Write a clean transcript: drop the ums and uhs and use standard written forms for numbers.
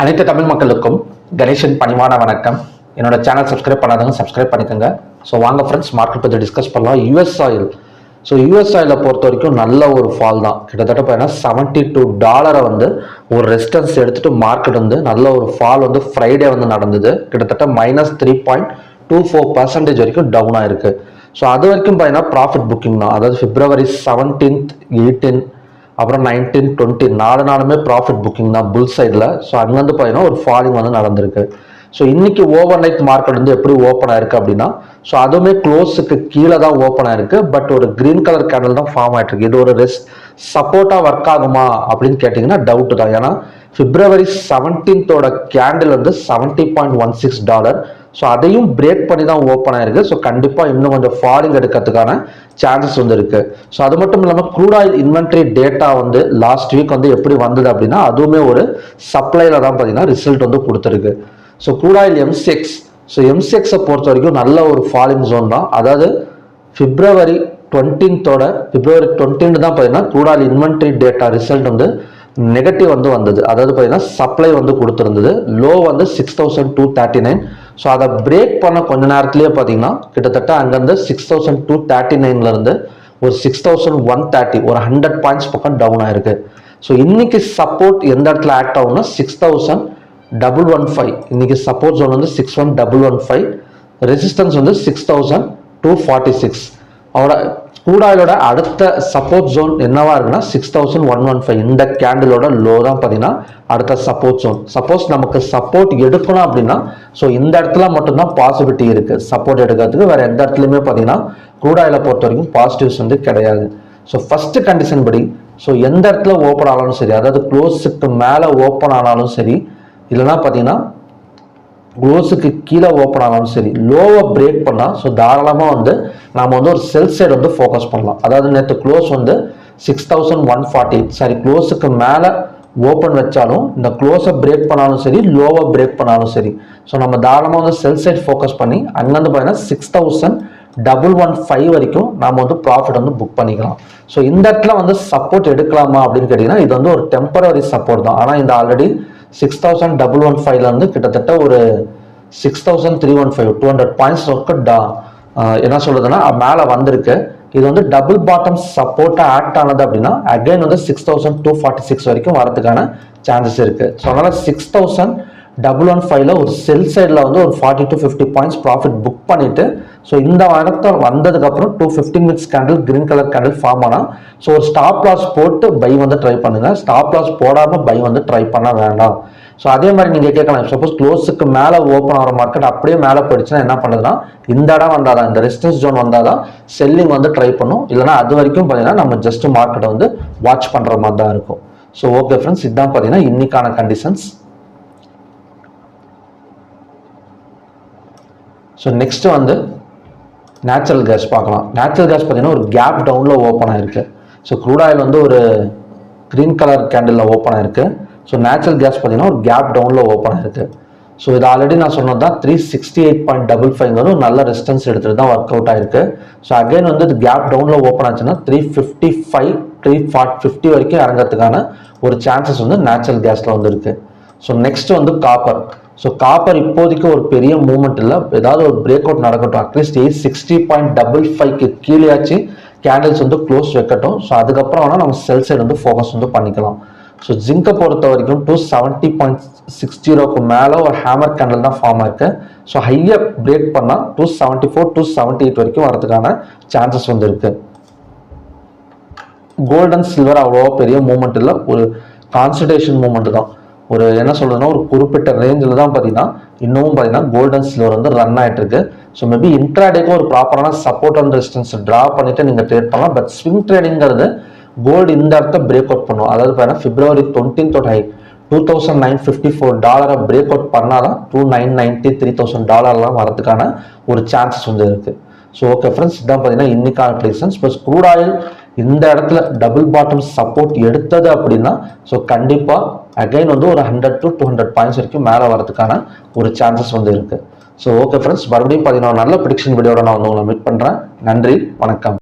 அனைத்து தமிழ் மக்களுக்கும் கணேசன் பணிவான வணக்கம். என்னோட சேனல் சப்ஸ்கிரைப் பண்ணாதவங்க சப்ஸ்கிரைப் பண்ணிக்கோங்க. ஸோ வாங்க ஃப்ரெண்ட்ஸ், மார்க்கெட் பற்றி டிஸ்கஸ் பண்ணலாம். US oil. ஸோ யூஎஸ் ஆயிலை பொறுத்த வரைக்கும் நல்ல ஒரு ஃபால் தான். கிட்டத்தட்ட பார்த்தீங்கன்னா $72 வந்து ஒரு ரெசிஸ்டன்ஸ் எடுத்துட்டு மார்க்கெட் வந்து நல்ல ஒரு ஃபால் வந்து ஃப்ரைடே வந்து நடந்தது. கிட்டத்தட்ட -3.24% வரைக்கும் டவுன் ஆயிருக்கு. ஸோ அது வரைக்கும் பார்த்தீங்கன்னா ப்ராஃபிட் புக்கிங் தான். அதாவது February 17th 18 அப்புறம் 19 20 4 நாளுமே ப்ராஃபிட் புக்கிங் தான் புல் சைடில். ஸோ அங்கேருந்து பார்த்தீங்கன்னா ஒரு ஃபாலிங் வந்து நடந்திருக்கு. ஸோ இன்னைக்கு ஓவர் நைட் மார்க்கெட் வந்து எப்படி ஓப்பன் ஆயிருக்கு அப்படின்னா, ஸோ அதுவுமே க்ளோஸுக்கு கீழே தான் ஓப்பன் ஆயிருக்கு. பட் ஒரு கிரீன் கலர் கேண்டில் தான் ஃபார்ம் ஆயிட்டு இருக்கு. இது ஒரு சப்போர்ட்டாக ஒர்க் ஆகுமா அப்படின்னு கேட்டிங்கன்னா டவுட் தான். ஏன்னா February 17th கேண்டில் வந்து $70.16. ஸோ அதையும் பிரேக் பண்ணி தான் ஓப்பன் ஆயிருக்கு. ஸோ கண்டிப்பாக இன்னும் கொஞ்சம் ஃபாலிங் எடுக்கிறதுக்கான சான்சஸ் வந்து இருக்கு. ஸோ அது மட்டும் இல்லாமல் க்ரூட் ஆயில் இன்வென்ட்ரி டேட்டா வந்து லாஸ்ட் வீக் வந்து எப்படி வந்தது அப்படின்னா, அதுவுமே ஒரு சப்ளைல தான் பார்த்தீங்கன்னா ரிசல்ட் வந்து கொடுத்துருக்கு. So crude oil MCX. So எம்சிஎக்ஸை பொறுத்த வரைக்கும் நல்ல ஒரு ஃபாலிங் ஜோன் தான். அதாவது February 20th தான் பார்த்தீங்கன்னா crude oil inventory data result வந்து நெகட்டிவ் வந்து வந்தது. அதாவது பார்த்தீங்கன்னா சப்ளை வந்து கொடுத்துருந்தது. லோ வந்து 6239. ஸோ அதை பிரேக் பண்ண கொஞ்ச நேரத்திலேயே பார்த்தீங்கன்னா கிட்டத்தட்ட அங்கேருந்து 6239 இருந்து ஒரு 6130 ஒரு 100 பாயிண்ட்ஸ் பக்கம் டவுன் ஆயிருக்கு. ஸோ இன்னைக்கு சப்போர்ட் எந்த இடத்துல ஆக்ட் ஆகும்னா 6115. இன்னைக்கு சப்போர்ட் ஜோன் வந்து 6115, ரெசிஸ்டன்ஸ் வந்து 6246. அவரோட க்ரூட் ஆயிலோட அடுத்த சப்போர்ட் ஜோன் என்னவா இருக்குன்னா 6115. இந்த கேண்டிலோட லோ தான் பார்த்தீங்கன்னா அடுத்த சப்போர்ட் ஜோன். சப்போஸ் நமக்கு சப்போர்ட் எடுக்கணும் அப்படின்னா ஸோ இந்த இடத்துல மட்டும்தான் பாசிபிலிட்டி இருக்கு சப்போர்ட் எடுக்கிறதுக்கு. வேற எந்த இடத்துலையுமே பார்த்தீங்கன்னா க்ரூட் ஆயிலை பொறுத்த வரைக்கும் பாசிட்டிவ்ஸ் வந்து கிடையாது. ஸோ ஃபர்ஸ்ட் கண்டிஷன் படி ஸோ எந்த இடத்துல ஓப்பன் ஆனாலும் சரி, அதாவது க்ளோஸுக்கு மேலே ஓப்பன் ஆனாலும் சரி, இல்லைன்னா பார்த்தீங்கன்னா க்ளோஸுக்கு கீழே ஓப்பன் ஆனாலும் சரி, லோவை பிரேக் பண்ணால் ஸோ தாராளமாக வந்து நாம் வந்து ஒரு செல் சைடு வந்து ஃபோக்கஸ் பண்ணலாம். அதாவது நேற்று க்ளோஸ் வந்து 6140, சாரி க்ளோஸுக்கு மேலே ஓப்பன் வச்சாலும் இந்த க்ளோஸை பிரேக் பண்ணாலும் சரி, லோவை பிரேக் பண்ணாலும் சரி, ஸோ நம்ம தாராளமாக வந்து செல் சைட் ஃபோக்கஸ் பண்ணி அங்கேருந்து பார்த்தீங்கன்னா 6115 வரைக்கும் நாம் வந்து ப்ராஃபிட் வந்து புக் பண்ணிக்கலாம். ஸோ இந்த இடத்துல வந்து சப்போர்ட் எடுக்கலாமா அப்படின்னு கேட்டிங்கன்னா இது வந்து ஒரு டெம்பரரி சப்போர்ட் தான். ஆனால் இந்த ஆல்ரெடி 6115 இருந்து கிட்டத்தட்ட ஒரு 6315 200 பாயிண்ட்ஸ் என்ன சொல்றதுன்னா மேலே வந்திருக்கு. இது வந்து டபுள் பாட்டம் சப்போர்ட்டா ஆக்ட் ஆனது அப்படின்னா அகைன் வந்து 6246 வரைக்கும் வரதுக்கான சான்சஸ் இருக்கு. ஸோ அதனால 6115 ஒரு செல் சைடில் வந்து ஒரு 40 to 50 பாயிண்ட்ஸ் ப்ராஃபிட் புக் பண்ணிட்டு, ஸோ இந்த வாரத்தை வந்ததுக்கு அப்புறம் 215 minutes candle green colour candle form ஆனா ஸோ ஒரு ஸ்டாப் லாஸ் போட்டு பை வந்து ட்ரை பண்ணுங்க. ஸ்டாப் லாஸ் போடாம பை வந்து ட்ரை பண்ண வேண்டாம். ஸோ அதே மாதிரி நீங்க கேட்கலாம், சப்போஸ் க்ளோஸுக்கு மேலே ஓப்பன் ஆகிற மார்க்கெட் அப்படியே மேலே போயிடுச்சுன்னா என்ன பண்ணுதுன்னா இந்த இடம் வந்தாதான், இந்த ரெசிஸ்டன்ஸ் ஜோன் வந்தாதான் செல்லிங் வந்து ட்ரை பண்ணும். இல்லைன்னா அது வரைக்கும் பார்த்தீங்கன்னா நம்ம ஜஸ்ட் மார்க்கெட்டை வந்து வாட்ச் பண்ற மாதிரி தான் இருக்கும். ஸோ ஓகே ஃப்ரெண்ட்ஸ், இதுதான் பார்த்தீங்கன்னா இன்னைக்கான கண்டிஷன்ஸ். ஸோ நெக்ஸ்ட் வந்து நேச்சுரல் கேஸ் பார்க்கலாம். நேச்சுரல் கேஸ் பார்த்தீங்கன்னா ஒரு கேப் டவுனில் ஓப்பன் ஆயிருக்கு. ஸோ க்ரூட் ஆயில் வந்து ஒரு கிரீன் கலர் கேண்டில் ஓப்பன் ஆயிருக்கு. ஸோ நேச்சுரல் கேஸ் பார்த்தீங்கன்னா ஒரு கேப் டவுனில் ஓப்பன் ஆயிருக்கு. ஸோ இது ஆல்ரெடி நான் சொன்னது தான் 368.55 ஒரு நல்ல ரெசிஸ்டன்ஸ் எடுத்துட்டு தான் ஒர்க் அவுட் ஆயிருக்கு. ஸோ அகைன் வந்து இது கேப் டவுனில் ஓப்பன் ஆச்சுன்னா 355 350 வரைக்கும் இறங்கிறதுக்கான ஒரு சான்சஸ் வந்து நேச்சுரல் கேஸில் வந்து இருக்கு. ஸோ நெக்ஸ்ட் வந்து காப்பர். ஸோ காப்பர் இப்போதைக்கு ஒரு பெரிய மூவ்மெண்ட் இல்லை, ஏதாவது ஒரு பிரேக் அவுட் நடக்கட்டும். அட்லீஸ்ட் 860.55க்கு கீழேயாச்சு கேண்டில்ஸ் வந்து க்ளோஸ் வைக்கட்டும். ஸோ அதுக்கப்புறம் வேணால் நம்ம செல் சைடு வந்து ஃபோக்கஸ் வந்து பண்ணிக்கலாம். ஸோ ஜிங்கை பொறுத்த வரைக்கும் 270.60க்கு மேலே ஒரு ஹேமர் கேண்டில் தான் ஃபார்ம் ஆயிருக்கு. ஸோ ஹையை பிரேக் பண்ணால் 274 278 வரைக்கும் வரதுக்கான சான்சஸ் வந்து இருக்கு. கோல்ட் அண்ட் சில்வர் அவ்வளோ பெரிய மூவ்மெண்ட் இல்லை, ஒரு கான்சன்ட்ரேஷன் மூவ்மெண்ட் தான். ஒரு என்ன சொல்றதுன்னா ஒரு குறிப்பிட்ட ரேஞ்சில் தான் பார்த்தீங்கன்னா இன்னமும் பார்த்தீங்கன்னா கோல்ட் அண்ட் சில்வர் வந்து ரன் ஆகிட்டு இருக்கு. ஸோ மேபி இன்ட்ராடேக்கு ஒரு ப்ராப்பரான சப்போர்ட் அண்ட் ரெசிஸ்டன்ஸ் ட்ரா பண்ணிட்டு நீங்கள் ட்ரேட் பண்ணலாம். பட் ஸ்விங் ட்ரேடிங்கிறது கோல்டு இந்த இடத்த பிரேக் அவுட் பண்ணும். அதாவது பார்த்தீங்கன்னா February 20th high $2954 break out பண்ணாதான் $2990 $3000 வரதுக்கான ஒரு சான்சஸ் வந்து இருக்கு. ஸோ ஓகே ஃப்ரெண்ட்ஸ், இதான் பார்த்தீங்கன்னா இன்னைக்கான ப்ரைசன்ஸ். ப்ளஸ் க்ரூட் ஆயில் இந்த இடத்துல டபுள் பாட்டம் சப்போர்ட் எடுத்தது அப்படின்னா ஸோ கண்டிப்பாக அகைன் வந்து ஒரு 100 to 200 பாயிண்ட்ஸ் வரைக்கும் மேலே வரதுக்கான ஒரு சான்சஸ் வந்து இருக்கு. ஸோ ஓகே ஃப்ரெண்ட்ஸ், மறுபடியும் பார்த்தீங்கன்னா நல்ல ப்ரிடிக்ஷன் வீடியோட நான் வந்து உங்களை மீட் பண்ணுறேன். நன்றி, வணக்கம்.